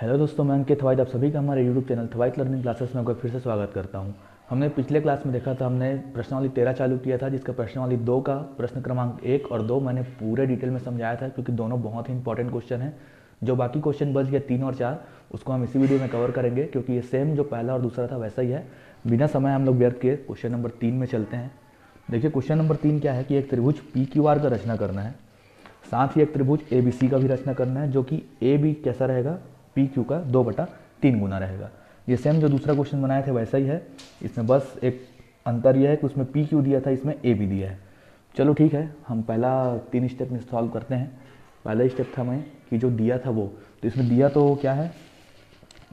Hello दोस्तों, मैं अंकित थवाइट आप सभी का हमारे यूट्यूब चैनल थवाइट लर्निंग क्लासेस में फिर से स्वागत करता हूं। हमने पिछले क्लास में देखा था, हमने प्रश्नावली 13 चालू किया था, जिसका प्रश्नावली 2 का प्रश्न क्रमांक 1 और 2 मैंने पूरे डिटेल में समझाया था, क्योंकि दोनों बहुत ही इंपॉर्टेंट क्वेश्चन हैं। जो बाकी क्वेश्चन बच गए 3 और 4, उसको हम इसी वीडियो में कवर करेंगे, क्योंकि ये सेम जो पहला और दूसरा था वैसा ही है। बिना समय हम लोग व्यर्थ किए क्वेश्चन नंबर 3 में चलते हैं। देखिए, क्वेश्चन नंबर 3 क्या है कि एक त्रिभुज पी क्यू आर का रचना करना है, साथ ही एक त्रिभुज ए बी सी का भी रचना करना है, जो कि ए बी कैसा रहेगा, पी क्यू का 2/3 गुना रहेगा। ये सेम जो दूसरा क्वेश्चन बनाए थे वैसा ही है, इसमें बस एक अंतर यह है कि उसमें पी क्यू दिया था, इसमें ए बी दिया है। चलो ठीक है, हम पहला 3 स्टेप में सॉल्व करते हैं। पहला स्टेप था मैं कि जो दिया था वो, तो इसमें दिया तो क्या है,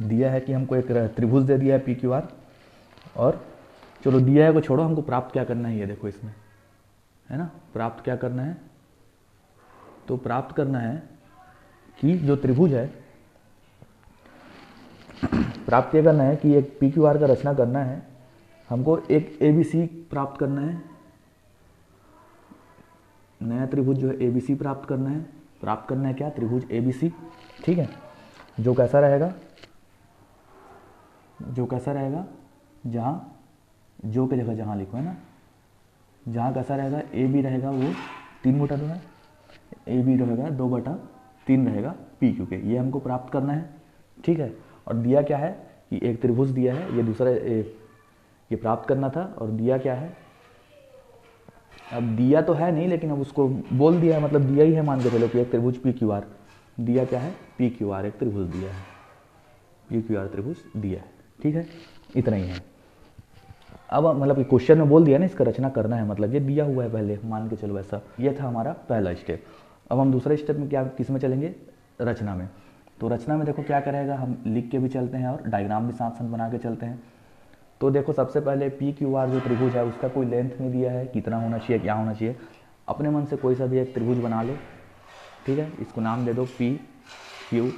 दिया है कि हमको एक त्रिभुज दे दिया है पी क्यू आर, और चलो दिया है को छोड़ो, हमको प्राप्त क्या करना है ये देखो इसमें, है ना। प्राप्त क्या करना है, तो प्राप्त करना है कि जो त्रिभुज है, प्राप्त ये करना है कि एक पी क्यू आर का रचना करना है, हमको एक ए बी सी प्राप्त करना है, नया त्रिभुज जो है ए बी सी प्राप्त करना है। प्राप्त करना है क्या, त्रिभुज ए बी सी, ठीक है। जो कैसा रहेगा, जो कैसा रहेगा, जहाँ जो की जगह जहाँ लिखो, है ना, जहाँ कैसा रहेगा, ए बी रहेगा वो 3/2 है, ए बी रहेगा 2/3 रहेगा पी क्यू के, ये हमको प्राप्त करना है, ठीक है। और दिया क्या है कि एक त्रिभुज दिया है, ये दूसरा ये प्राप्त करना था। और दिया क्या है, अब दिया तो है नहीं, लेकिन अब उसको बोल दिया है, मतलब दिया ही है, मान के चलो कि एक त्रिभुज पी क्यू आर, दिया क्या है, पी क्यू आर एक त्रिभुज दिया है, पी क्यू आर त्रिभुज दिया है, ठीक है, इतना ही है। अब मतलब क्वेश्चन में बोल दिया ना, इसका रचना करना है, मतलब ये दिया हुआ है पहले, मान के चलो ऐसा। ये था हमारा पहला स्टेप। अब हम दूसरे स्टेप में क्या, किस में चलेंगे, रचना में। तो रचना में देखो क्या करेगा, हम लिख के भी चलते हैं और डायग्राम भी साथ साथ बना के चलते हैं। तो देखो सबसे पहले पी क्यू आर जो त्रिभुज है, उसका कोई लेंथ नहीं दिया है, कितना होना चाहिए, क्या होना चाहिए। अपने मन से कोई सा भी एक त्रिभुज बना लो, ठीक है, इसको नाम दे दो पी क्यू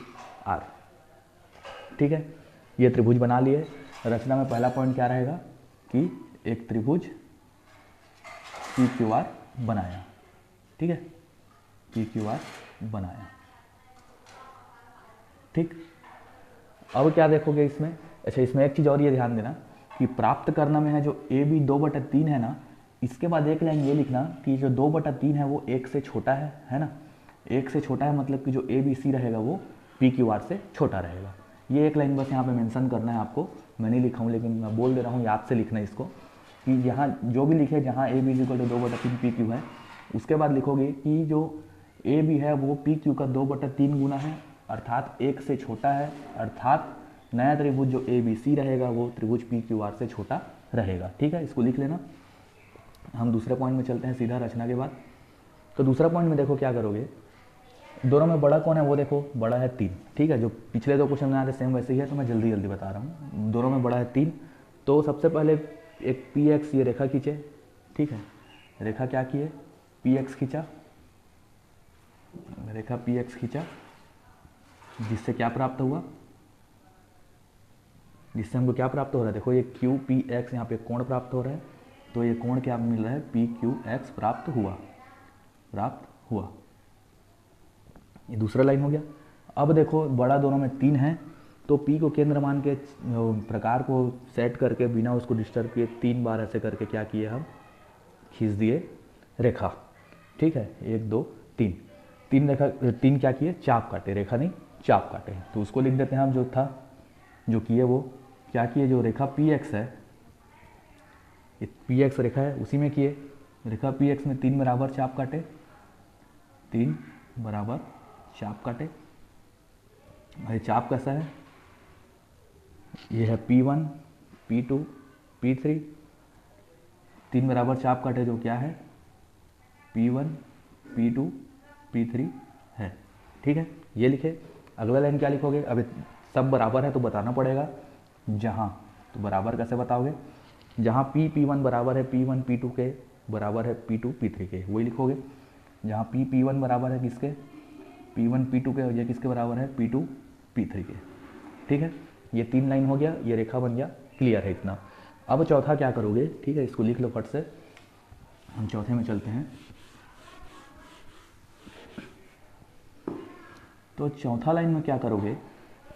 आर, ठीक है। ये त्रिभुज बना लिए। रचना में पहला पॉइंट क्या रहेगा कि एक त्रिभुज पी क्यू आर बनाया, ठीक है, पी क्यू आर बनाया, ठीक। अब क्या देखोगे इसमें, अच्छा इसमें एक चीज़ और ये ध्यान देना कि प्राप्त करना में है जो ए बी 2/3 है ना, इसके बाद एक लाइन ये लिखना कि जो 2/3 है वो 1 से छोटा है ना। 1 से छोटा है मतलब कि जो ए बी सी रहेगा वो पी क्यू आर से छोटा रहेगा। ये एक लाइन बस यहाँ पे मेंशन करना है आपको, मैं नहीं लिखा हूँ लेकिन मैं बोल दे रहा हूँ, याद से लिखना है इसको, कि यहाँ जो भी लिखे, जहाँ A B equal to 2/3 P Q है, उसके बाद लिखोगे कि जो ए बी है वो पी क्यू का 2/3 गुना है, अर्थात 1 से छोटा है, अर्थात नया त्रिभुज जो ए बी सी रहेगा वो त्रिभुज पी क्यू आर से छोटा रहेगा, ठीक है, इसको लिख लेना। हम दूसरे पॉइंट में चलते हैं सीधा रचना के बाद। तो दूसरा पॉइंट में देखो क्या करोगे, दोनों में बड़ा कौन है वो देखो, बड़ा है 3, ठीक है। जो पिछले 2 क्वेश्चन बनाए थे सेम वैसे ही है, तो मैं जल्दी जल्दी बता रहा हूँ। दोनों में बड़ा है 3, तो सबसे पहले एक पी एक्स ये रेखा खींचे, ठीक है, रेखा क्या किए, पी एक्स खींचा, रेखा पी एक्स खींचा, जिससे क्या प्राप्त हुआ, जिससे हमको क्या प्राप्त हो रहा है, देखो ये क्यू पी एक्स, यहाँ पे कोण प्राप्त हो रहा है, तो ये कोण क्या मिल रहा है, पी क्यू एक्स प्राप्त हुआ, प्राप्त हुआ। ये दूसरा लाइन हो गया। अब देखो बड़ा दोनों में 3 है, तो पी को केंद्र मान के प्रकार को सेट करके बिना उसको डिस्टर्ब किए 3 बार ऐसे करके क्या किए, हम खींच दिए रेखा, ठीक है, 1 2 3, 3 रेखा, 3 क्या किए, चाप काटे, रेखा नहीं चाप काटे, तो उसको लिख देते हैं हम, जो था जो किए वो क्या किए, जो रेखा पी एक्स है, ये पी एक्स रेखा है उसी में किए, रेखा पी एक्स में 3 बराबर चाप काटे, 3 बराबर चाप काटे। भाई चाप कैसा है, ये है P1 P2 P3, 3 बराबर चाप काटे, जो क्या है P1 P2 P3 है, ठीक है, ये लिखे। अगला लाइन क्या लिखोगे, अब सब बराबर है तो बताना पड़ेगा, जहाँ, तो बराबर कैसे बताओगे, जहाँ P1 बराबर है P1 P2 के, बराबर है P2 P3 के, वही लिखोगे। जहाँ P1 बराबर है किसके, P1 P2 के, और ये किसके बराबर है, P2 P3 के, ठीक है। ये 3 लाइन हो गया, ये रेखा बन गया, क्लियर है इतना। अब चौथा क्या करोगे, ठीक है, इसको लिख लो फट से, हम चौथे में चलते हैं। तो चौथा लाइन में क्या करोगे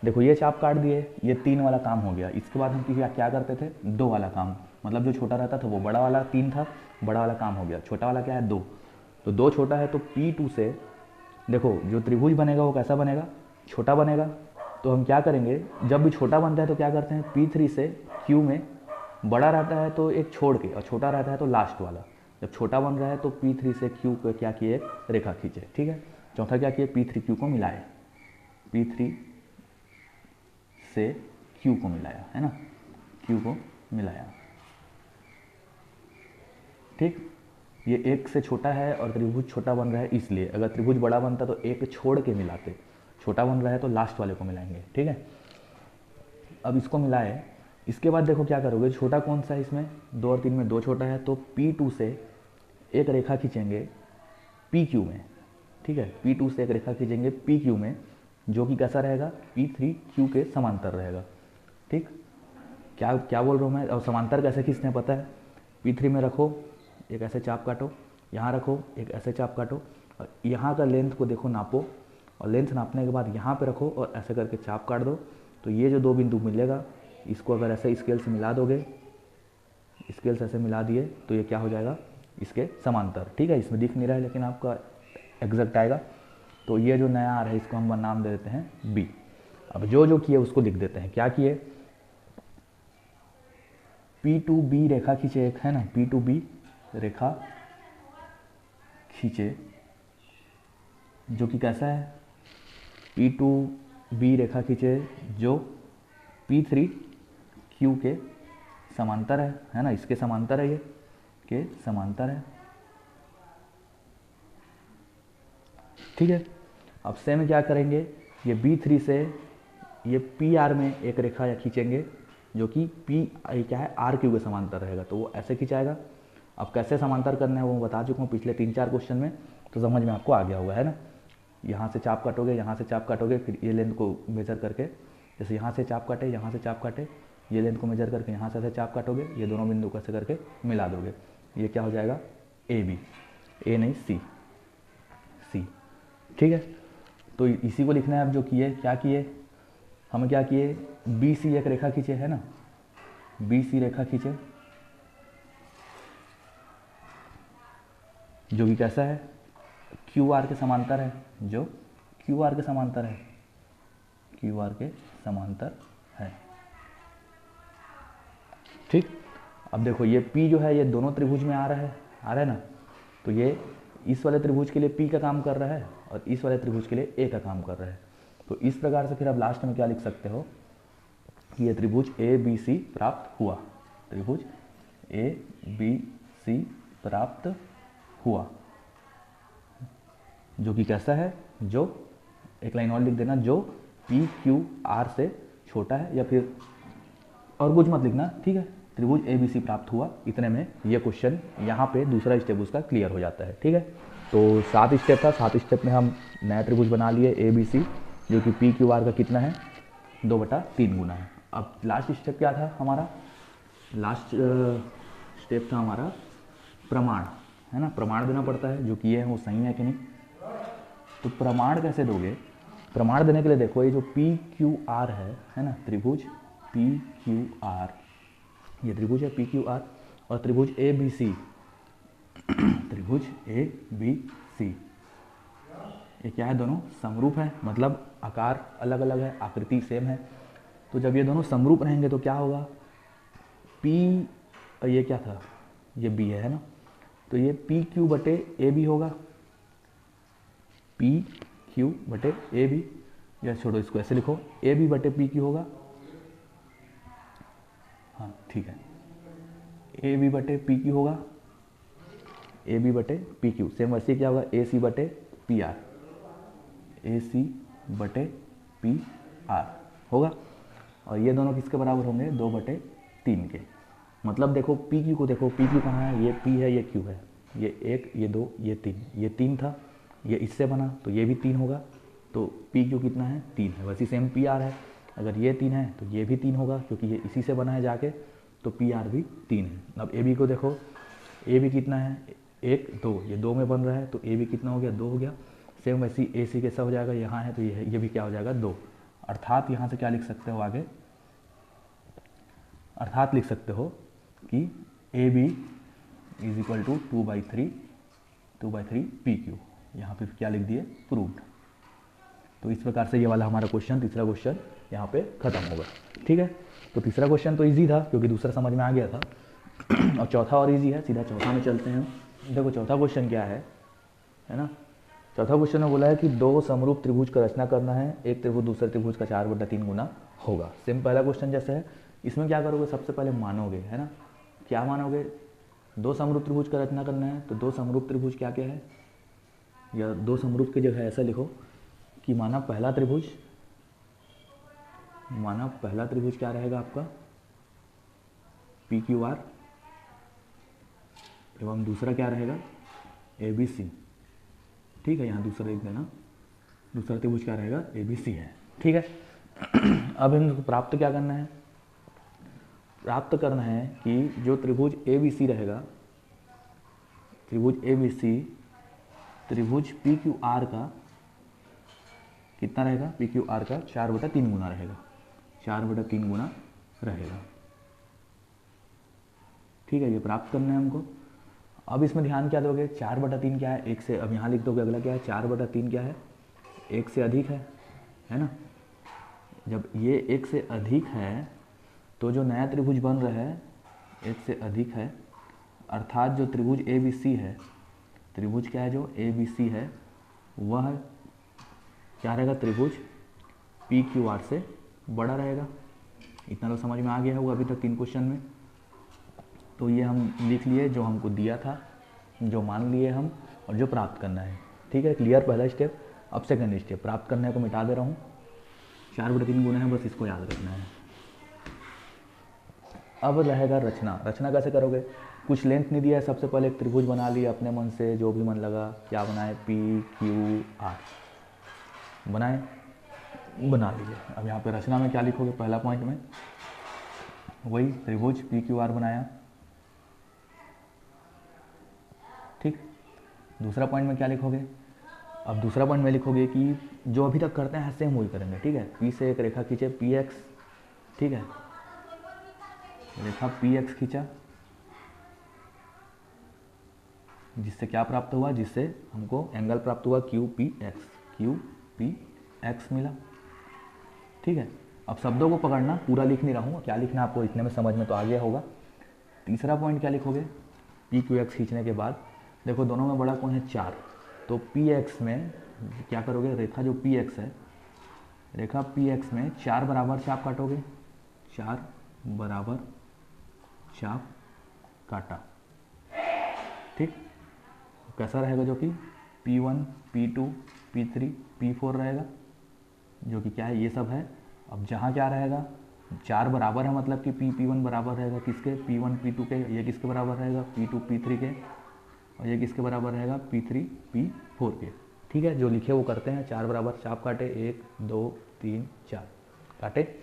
देखो ये चाप काट दिए, ये 3 वाला काम हो गया। इसके बाद हम क्या करते थे, 2 वाला काम, मतलब जो छोटा रहता था वो बड़ा वाला 3 था, बड़ा वाला काम हो गया, छोटा वाला क्या है 2। तो 2 छोटा है, तो P2 से देखो जो त्रिभुज बनेगा वो कैसा बनेगा, छोटा बनेगा। तो हम क्या करेंगे, जब भी छोटा बनता है तो क्या करते हैं, P3 से Q में, बड़ा रहता है तो एक छोड़ के, और छोटा रहता है तो लास्ट वाला। जब छोटा बन रहा है तो P3 से Q को क्या किए, एक रेखा खींचे, ठीक है। चौथा क्या किए, P3 Q को मिलाए, P3 से Q को मिलाया, है ना, Q को मिलाया, ठीक। ये एक से छोटा है और त्रिभुज छोटा बन रहा है, इसलिए अगर त्रिभुज बड़ा बनता तो एक छोड़ के मिलाते, छोटा बन रहा है तो लास्ट वाले को मिलाएंगे, ठीक है। अब इसको मिलाए, इसके बाद देखो क्या करोगे, छोटा कौन सा है इसमें, 2 और 3 में 2 छोटा है, तो P2 से एक रेखा खींचेंगे PQ में, ठीक है। P2 से एक रेखा खींचेंगे PQ में, जो कि कैसा रहेगा, P3Q के समांतर रहेगा, ठीक। क्या क्या बोल रहा हूँ मैं, और समांतर कैसे खींचते हैं पता है, P3 में रखो, एक ऐसे चाप काटो, यहाँ रखो, एक ऐसे चाप काटो, और यहाँ का लेंथ को देखो नापो, और लेंथ नापने के बाद यहाँ पे रखो और ऐसे करके चाप काट दो। तो ये जो 2 बिंदु मिलेगा, इसको अगर ऐसे स्केल से मिला दोगे, स्केल से ऐसे मिला दिए तो ये क्या हो जाएगा, इसके समांतर, ठीक है। इसमें दिख नहीं रहा है लेकिन आपका एग्जैक्ट आएगा। तो ये जो नया आ रहा है इसको हम नाम दे देते हैं B। अब जो किए उसको लिख देते हैं, क्या किए, P2B रेखा खींचे एक, है ना, P2B रेखा खींचे, जो कि कैसा है, P2B रेखा खींचे जो P3Q के समांतर है ना, इसके समांतर है, ये के समांतर है, ठीक है। अब सेम क्या करेंगे, ये B3 से ये PR में एक रेखा खींचेंगे, जो कि P क्या है, RQ के समांतर रहेगा, तो वो ऐसे खिंचाएगा। अब कैसे समांतर करना है वो मैं बता चुका हूँ पिछले 3-4 क्वेश्चन में, तो समझ में आपको आ गया होगा, है ना। यहाँ से चाप काटोगे, यहाँ से चाप काटोगे, फिर ये लेंथ को मेजर करके, जैसे यहाँ से चाप काटे, यहाँ से चाप काटे, ये लेंथ को मेजर करके यहाँ से ऐसे चाप काटोगे, ये दोनों बिंदु को ऐसे करके मिला दोगे, ये क्या हो जाएगा, AB, A नहीं C, ठीक है। तो इसी को लिखना है। अब जो किए, क्या किए, हम क्या किए, BC एक रेखा खींचे, है ना, BC रेखा खींचे, जो कि कैसा है, QR के समांतर है, जो QR के समांतर है, QR के समांतर है, ठीक। अब देखो ये P जो है ये दोनों त्रिभुज में आ रहा है ना, तो ये इस वाले त्रिभुज के लिए P का काम कर रहा है और इस वाले त्रिभुज के लिए A का काम कर रहा है। तो इस प्रकार से फिर आप लास्ट में क्या लिख सकते हो कि ये त्रिभुज ABC प्राप्त हुआ, त्रिभुज ABC प्राप्त हुआ, जो कि कैसा है, जो एक लाइन और लिख देना, जो PQR से छोटा है, या फिर और कुछ मत लिखना, ठीक है। त्रिभुज ABC प्राप्त हुआ, इतने में ये क्वेश्चन यहाँ पे दूसरा स्टेप उसका क्लियर हो जाता है, ठीक है। तो 7 स्टेप था, 7 स्टेप में हम नया त्रिभुज बना लिए ABC, जो कि PQR का कितना है, 2/3 गुना है। अब लास्ट स्टेप क्या था हमारा, लास्ट स्टेप था हमारा प्रमाण, है ना, प्रमाण देना पड़ता है, जो कि ये है वो सही है कि नहीं। तो प्रमाण कैसे दोगे, प्रमाण देने के लिए देखो ये जो PQR है ना, त्रिभुज PQR, ये त्रिभुज है PQR, और त्रिभुज ABC, त्रिभुज ABC, ये क्या है, दोनों समरूप है, मतलब आकार अलग अलग है, आकृति सेम है। तो जब ये दोनों समरूप रहेंगे तो क्या होगा, P, ये क्या था, ये B है ना, तो ये PQ बटे AB होगा, PQ बटे AB, या छोड़ो इसको ऐसे लिखो, AB बटे PQ होगा, हाँ ठीक है, AB बटे PQ होगा, AB बटे PQ, सेम वैसे क्या होगा, AC बटे PR, AC बटे PR होगा। और ये दोनों किसके बराबर होंगे, 2/3 के। मतलब देखो PQ को देखो, PQ कहाँ है, ये P है, ये Q है, ये 1, ये 2, ये 3, ये 3 था, ये इससे बना तो ये भी 3 होगा, तो PQ कितना है, 3 है। वैसे सेम PR है, अगर ये 3 है तो ये भी 3 होगा, क्योंकि ये इसी से बना है जाके, तो PR भी 3 है। अब AB को देखो, AB कितना है, 1, 2, ये 2 में बन रहा है, तो AB कितना हो गया, 2 हो गया। सेम वैसे AC कैसा हो जाएगा, यहाँ है तो ये भी क्या हो जाएगा, 2। अर्थात यहाँ से क्या लिख सकते हो आगे, अर्थात लिख सकते हो कि A B is equal to 2/3 P Q, यहाँ पे क्या लिख दिए, प्रूव्ड। तो इस प्रकार से ये वाला हमारा क्वेश्चन, तीसरा क्वेश्चन यहाँ पे खत्म होगा। ठीक है, तो तीसरा क्वेश्चन तो इजी था क्योंकि दूसरा समझ में आ गया था और चौथा और इजी है, सीधा चौथा में चलते हैं। देखो चौथा क्वेश्चन क्या है ना, चौथा क्वेश्चन में बोला है कि दो समरूप त्रिभुज का रचना करना है, एक त्रिभुज दूसरे त्रिभुज का 4/3 गुना होगा। सेम पहला क्वेश्चन जैसे है, इसमें क्या करोगे, सबसे पहले मानोगे, है ना, क्या मानोगे, दो समरूप त्रिभुज का रचना करना है, तो दो समरूप त्रिभुज क्या क्या है, या दो समरूप की जगह ऐसा लिखो कि माना पहला त्रिभुज क्या रहेगा आपका पी क्यू आर, एवं दूसरा क्या रहेगा ए बी सी। ठीक है, यहाँ दूसरा लिख देना, दूसरा त्रिभुज क्या रहेगा ए बी सी है। ठीक है, अब इनको प्राप्त क्या करना है, प्राप्त करना है कि जो त्रिभुज ए बी सी रहेगा, त्रिभुज ए बी सी त्रिभुज पी क्यू आर का कितना रहेगा, पी क्यू आर का 4/3 गुना रहेगा, 4/3 गुना रहेगा। ठीक है, ये प्राप्त करना है हमको। अब इसमें ध्यान क्या दोगे, 4/3 क्या है, एक से, अब यहाँ लिख दोगे, अगला क्या है, 4/3 क्या है, एक से अधिक है ना। जब ये एक से अधिक है तो जो नया त्रिभुज बन रहा है एक से अधिक है, अर्थात जो त्रिभुज ए बी सी है, त्रिभुज क्या है जो ए बी सी है, वह क्या रहेगा, त्रिभुज पी क्यू आर से बड़ा रहेगा। इतना तो समझ में आ गया होगा अभी तक 3 क्वेश्चन में। तो ये हम लिख लिए जो हमको दिया था, जो मान लिए हम, और जो प्राप्त करना है। ठीक है, क्लियर पहला स्टेप। अब सेकंड स्टेप, प्राप्त करने को मिटा दे रहा हूँ, 4/3 गुना है, बस इसको याद रखना है। अब रहेगा रचना। रचना कैसे करोगे, कुछ लेंथ नहीं दिया है, सबसे पहले एक त्रिभुज बना लिया अपने मन से, जो भी मन लगा, क्या बनाए, पी क्यू आर बनाए, बना लीजिए। अब यहाँ पे रचना में क्या लिखोगे, पहला पॉइंट में वही त्रिभुज पी क्यू आर बनाया। ठीक, दूसरा पॉइंट में क्या लिखोगे, अब दूसरा पॉइंट में लिखोगे कि जो अभी तक करते हैं सेम वही करेंगे। ठीक है, पी से एक रेखा खींचे, पी एक्स, ठीक है, रेखा पी एक्स खींचा, जिससे क्या प्राप्त हुआ, जिससे हमको एंगल प्राप्त हुआ क्यू पी एक्स मिला। ठीक है, अब शब्दों को पकड़ना, पूरा लिख नहीं रहा हूँ, क्या लिखना आपको इतने में समझ में तो आ गया होगा। तीसरा पॉइंट क्या लिखोगे, पी क्यू एक्स खींचने के बाद देखो दोनों में बड़ा कौन है, 4, तो पी एक्स में क्या करोगे, रेखा जो पी एक्स है, रेखा पी एक्स में 4 बराबर चाप काटोगे, 4 बराबर चाप काटा। ठीक, कैसा रहेगा, जो कि P1 P2 P3 P4 रहेगा, जो कि क्या है, ये सब है। अब जहाँ क्या रहेगा, 4 बराबर है, मतलब कि P1 बराबर रहेगा किसके, P1 P2 के, ये किसके बराबर रहेगा, P2 P3 के, और ये किसके बराबर रहेगा, P3 P4 के। ठीक है, जो लिखे वो करते हैं, 4 बराबर चाप काटे, 1 2 3 4 काटे,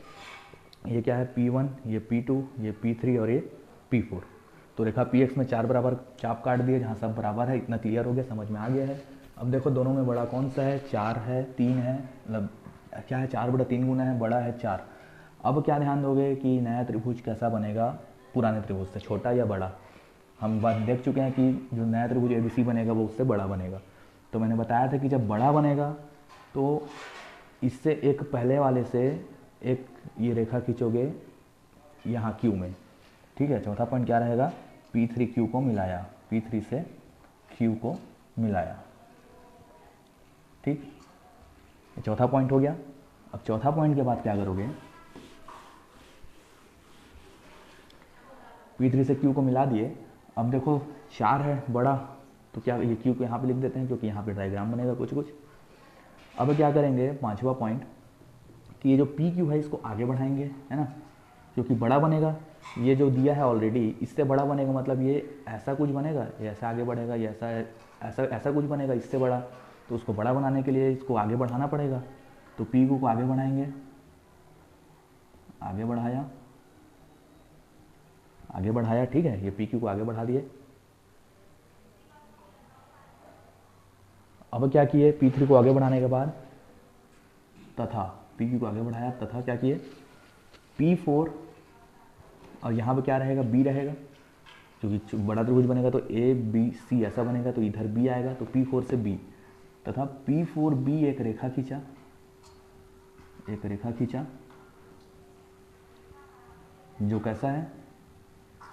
ये क्या है P1, ये P2, ये P3 और ये P4। तो रेखा PX में 4 बराबर चाप काट दिए, जहाँ सब बराबर है। इतना क्लियर हो गया, समझ में आ गया है। अब देखो दोनों में बड़ा कौन सा है, 4 है, 3 है, मतलब क्या है, 4/3 गुना है, बड़ा है 4। अब क्या ध्यान दोगे कि नया त्रिभुज कैसा बनेगा, पुराने त्रिभुज से, छोटा या बड़ा। हम बात देख चुके हैं कि जो नया त्रिभुज ABC बनेगा वो उससे बड़ा बनेगा। तो मैंने बताया था कि जब बड़ा बनेगा तो इससे एक पहले वाले से एक ये रेखा खींचोगे यहाँ Q में। ठीक है, चौथा पॉइंट क्या रहेगा, P3 Q को मिलाया, P3 से Q को मिलाया। ठीक, चौथा पॉइंट हो गया। अब चौथा पॉइंट के बाद क्या करोगे, P3 से Q को मिला दिए। अब देखो 4 है बड़ा, तो क्या ये Q को यहाँ पे लिख देते हैं, क्योंकि यहाँ पे डायग्राम बनेगा कुछ कुछ। अब क्या करेंगे, पांचवा पॉइंट, कि ये जो PQ है इसको आगे बढ़ाएंगे, है ना, क्योंकि बड़ा बनेगा। ये जो दिया है ऑलरेडी, इससे बड़ा बनेगा, मतलब ये ऐसा कुछ बनेगा, ये ऐसा आगे बढ़ेगा, ये ऐसा कुछ बनेगा इससे बड़ा। तो उसको बड़ा बनाने के लिए इसको आगे बढ़ाना पड़ेगा। तो PQ को आगे बढ़ाएंगे, आगे बढ़ाया। ठीक है, ये PQ को आगे बढ़ा दिए। अब क्या किए, P3 को आगे बढ़ाने के बाद तथा पी क्यू को आगे बढ़ाया तथा क्या किए P4, और यहाँ पे क्या रहेगा B रहेगा, क्योंकि बड़ा त्रिभुज बनेगा तो ABC ऐसा बनेगा, तो इधर B आएगा, तो P4 से B तथा P4B एक रेखा खींचा जो कैसा है,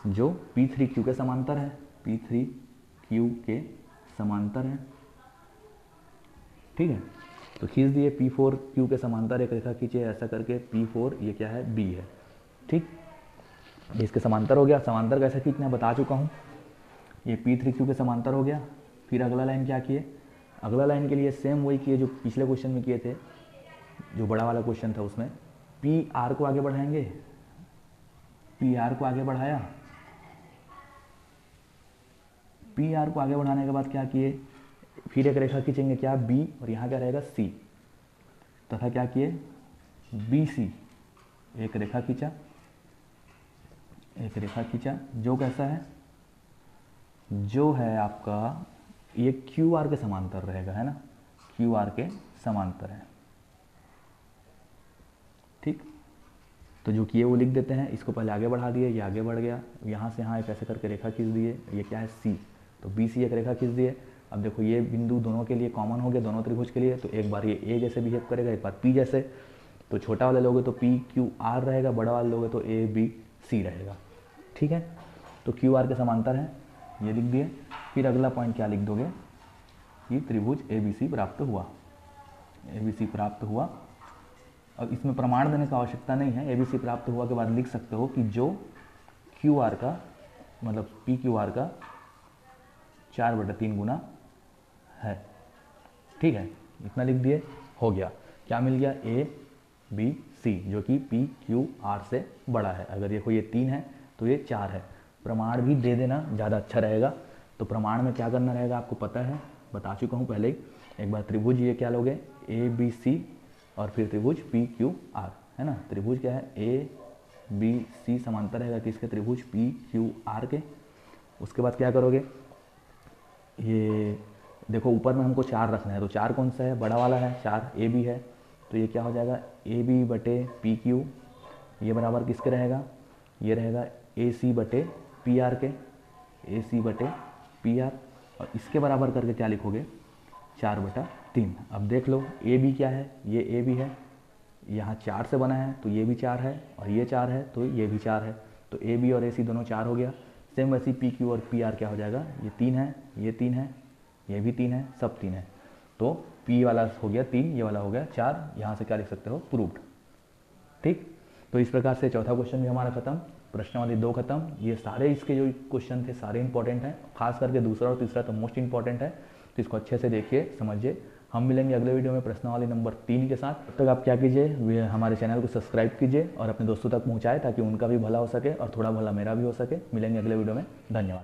जो P3Q के समांतर है, P3Q के समांतर है। ठीक है, तो खींच दिए P4Q के समांतर एक रेखा खींचे, ऐसा करके P4 ये क्या है B है। ठीक, इसके समांतर हो गया। समांतर कैसे खींचना बता चुका हूँ, ये P3Q के समांतर हो गया। फिर अगला लाइन क्या किए, अगला लाइन के लिए सेम वही किए जो पिछले क्वेश्चन में किए थे, जो बड़ा वाला क्वेश्चन था उसमें PR को आगे बढ़ाएंगे, PR को आगे बढ़ाया, PR को आगे बढ़ाने के बाद क्या किए, फिर एक रेखा खींचेंगे क्या B, और यहाँ क्या रहेगा C, तथा क्या किए BC एक रेखा खींचा जो कैसा है, जो है आपका ये QR के समांतर रहेगा, है ना, QR के समांतर है। ठीक, तो जो किए वो लिख देते हैं, इसको पहले आगे बढ़ा दिए, ये आगे बढ़ गया, यहाँ से यहाँ एक ऐसे करके रेखा खींच दिए, ये क्या है C, तो BC एक रेखा खींच दिए। अब देखो ये बिंदु दोनों के लिए कॉमन हो गया, दोनों त्रिभुज के लिए, तो एक बार ये A जैसे बिहेव करेगा, एक बार P जैसे, तो छोटा वाले लोगे तो PQR रहेगा, बड़ा वाले लोगे तो ABC रहेगा। ठीक है, तो QR के समांतर है, ये लिख दिए। फिर अगला पॉइंट क्या लिख दोगे कि त्रिभुज ABC प्राप्त हुआ। अब इसमें प्रमाण देने की आवश्यकता नहीं है, ABC प्राप्त हुआ के बाद लिख सकते हो कि जो QR का मतलब PQR का 4/3 गुना है। ठीक है, इतना लिख दिए, हो गया। क्या मिल गया, ABC जो कि PQR से बड़ा है। अगर देखो ये 3 है तो ये 4 है। प्रमाण भी दे देना ज़्यादा अच्छा रहेगा। तो प्रमाण में क्या करना रहेगा आपको पता है, बता चुका हूँ पहले ही। एक बार त्रिभुज ये क्या लोगे ABC और फिर त्रिभुज PQR, है ना। त्रिभुज क्या है ABC समांतर रहेगा किसके, त्रिभुज PQR के। उसके बाद क्या करोगे, ये देखो ऊपर में हमको 4 रखना है, तो 4 कौन सा है, बड़ा वाला है, 4 AB है, तो ये क्या हो जाएगा AB/PQ, ये बराबर किसके रहेगा, ये रहेगा AC/PR के, AC/PR, और इसके बराबर करके क्या लिखोगे 4/3। अब देख लो AB क्या है, ये AB है, यहाँ 4 से बना है तो ये भी 4 है, और ये 4 है तो ये भी 4 है, तो AB और AC दोनों 4 हो गया। सेम वैसे PQ और PR क्या हो जाएगा, ये 3 है, ये 3 है, ये भी 3 है, सब 3 है, तो P वाला हो गया 3, ये वाला हो गया 4। यहाँ से क्या लिख सकते हो, प्रूव्ड। ठीक, तो इस प्रकार से चौथा क्वेश्चन भी हमारा खत्म, प्रश्नावली 2 खत्म। ये सारे इसके जो क्वेश्चन थे सारे इंपॉर्टेंट हैं, खास करके दूसरा और तीसरा तो मोस्ट इंपॉर्टेंट है, तो इसको अच्छे से देखिए समझिए। हम मिलेंगे अगले वीडियो में प्रश्नावली नंबर 3 के साथ। तब तक आप क्या कीजिए, हमारे चैनल को सब्सक्राइब कीजिए और अपने दोस्तों तक पहुँचाएं ताकि उनका भी भला हो सके और थोड़ा भला मेरा भी हो सके। मिलेंगे अगले वीडियो में, धन्यवाद।